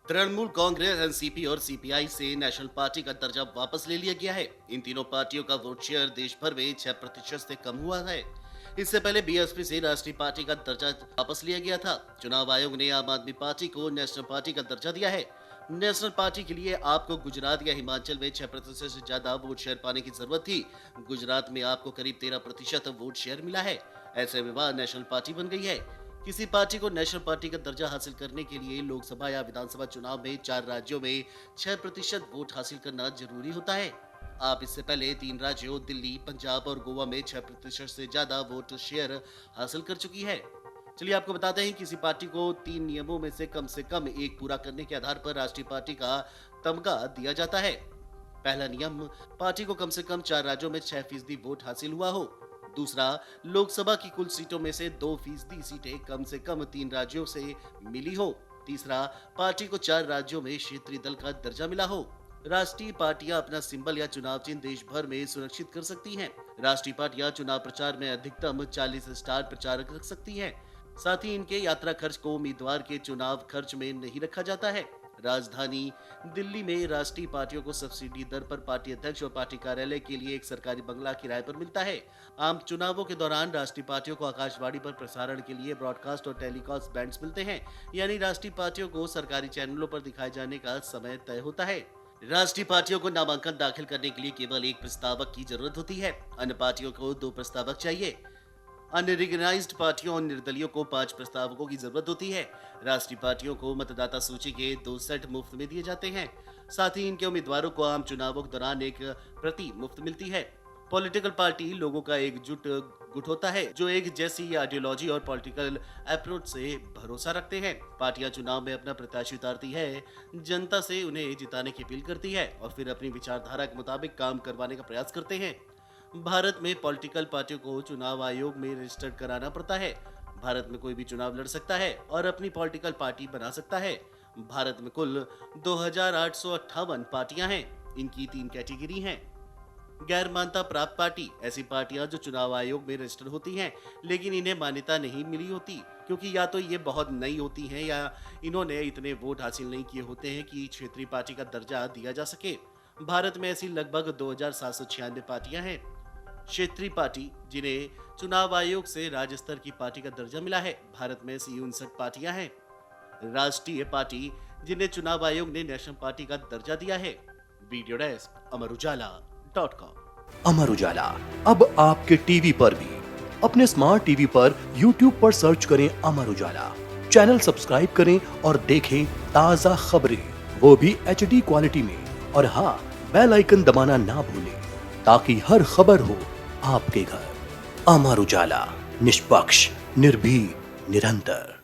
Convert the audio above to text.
Trinamool Congress, NCP और CPI से national party का दर्जा वापस ले लिया गया है। इन तीनों पार्टियों का वोट शेयर देश भर में 6% से कम हुआ है। इससे पहले बीएसपी से राष्ट्रीय पार्टी का दर्जा वापस लिया गया था। चुनाव आयोग ने आम आदमी पार्टी को नेशनल पार्टी का दर्जा दिया है। नेशनल पार्टी के लिए आपको गुजरात या हिमाचल में 6% से ज्यादा वोट शेयर पाने की जरूरत थी। गुजरात में आपको करीब 13% वोट शेयर मिला है। ऐसे में वह नेशनल पार्टी बन गई है। किसी पार्टी को नेशनल पार्टी का दर्जा हासिल करने के लिए लोकसभा या विधानसभा चुनाव में 4 राज्यों में 6% वोट हासिल करना जरूरी होता है। आप इससे पहले 3 राज्यों दिल्ली, पंजाब और गोवा में 6% से ज्यादा वोट शेयर हासिल कर चुकी है। चलिए आपको बताते हैं, किसी पार्टी को 3 नियमों में से कम एक पूरा करने के आधार पर राष्ट्रीय पार्टी का तमगा दिया जाता है। पहला नियम, पार्टी को कम से कम 4 राज्यों में 6% वोट हासिल हुआ हो। दूसरा, लोकसभा की कुल सीटों में से 2% सीटें कम से कम 3 राज्यों से मिली हो। तीसरा, पार्टी को 4 राज्यों में क्षेत्रीय दल का दर्जा मिला हो। राष्ट्रीय पार्टियां अपना सिंबल या चुनाव चिन्ह देश भर में सुरक्षित कर सकती हैं। राष्ट्रीय पार्टियां चुनाव प्रचार में अधिकतम 40 स्टार प्रचारक रख सकती हैं। साथ ही इनके यात्रा खर्च को उम्मीदवार के चुनाव खर्च में नहीं रखा जाता है। राजधानी दिल्ली में राष्ट्रीय पार्टियों को सब्सिडी दर पर पार्टी अध्यक्ष और पार्टी कार्यालय के लिए एक सरकारी बंगला किराए पर मिलता है। आम चुनावों के दौरान राष्ट्रीय पार्टियों को आकाशवाणी पर प्रसारण के लिए ब्रॉडकास्ट और टेलीकास्ट बैंड्स मिलते हैं, यानी राष्ट्रीय पार्टियों को सरकारी चैनलों पर दिखाए जाने का समय तय होता है। राष्ट्रीय पार्टियों को नामांकन दाखिल करने के लिए केवल एक प्रस्तावक की जरूरत होती है। अन्य पार्टियों को 2 प्रस्तावक चाहिए। अनरिकग्नाइज्ड पार्टियों और निर्दलियों को 5 प्रस्तावकों की जरूरत होती है। राष्ट्रीय पार्टियों को मतदाता सूची के 2 सेट मुफ्त में दिए जाते हैं। साथ ही इनके उम्मीदवारों को आम चुनावों के दौरान एक प्रति मुफ्त मिलती है। पॉलिटिकल पार्टी लोगों का एकजुट गुट होता है जो एक जैसी आइडियोलॉजी और पॉलिटिकल अप्रोच से भरोसा रखते हैं। पार्टियां चुनाव में अपना प्रत्याशी उतारती है, जनता से उन्हें जिताने की अपील करती है और फिर अपनी विचारधारा के मुताबिक काम करवाने का प्रयास करते हैं। भारत में पॉलिटिकल पार्टियों को चुनाव आयोग में रजिस्टर्ड कराना पड़ता है। भारत में कोई भी चुनाव लड़ सकता है और अपनी पॉलिटिकल पार्टी बना सकता है। भारत में कुल 2858 पार्टियां हैं। इनकी 3 कैटेगरी हैं। गैर मान्यता प्राप्त पार्टी, ऐसी पार्टियां जो चुनाव आयोग में रजिस्टर्ड होती हैं लेकिन इन्हें मान्यता नहीं मिली होती, क्योंकि या तो ये बहुत नई होती हैं या इन्होंने इतने वोट हासिल नहीं किए होते हैं कि क्षेत्रीय पार्टी का दर्जा दिया जा सके। भारत में ऐसी लगभग 2796 पार्टियां हैं। क्षेत्रीय पार्टी, जिन्हें चुनाव आयोग से राज्य स्तर की पार्टी का दर्जा मिला है, भारत में ऐसी 59 पार्टियां हैं। राष्ट्रीय पार्टी, जिन्हें चुनाव आयोग ने नेशनल पार्टी का दर्जा दिया है। Video desk, amarujala.com। Amar Ujala अब आपके टीवी पर भी। अपने स्मार्ट टीवी पर YouTube पर सर्च करें अमर उजाला, चैनल सब्सक्राइब करें और देखें ताजा खबरें, वो भी HD क्वालिटी में। और हाँ, बेल आइकन दबाना ना भूलें ताकि हर खबर हो आपके घर। अमर उजाला, निष्पक्ष, निर्भीक, निरंतर।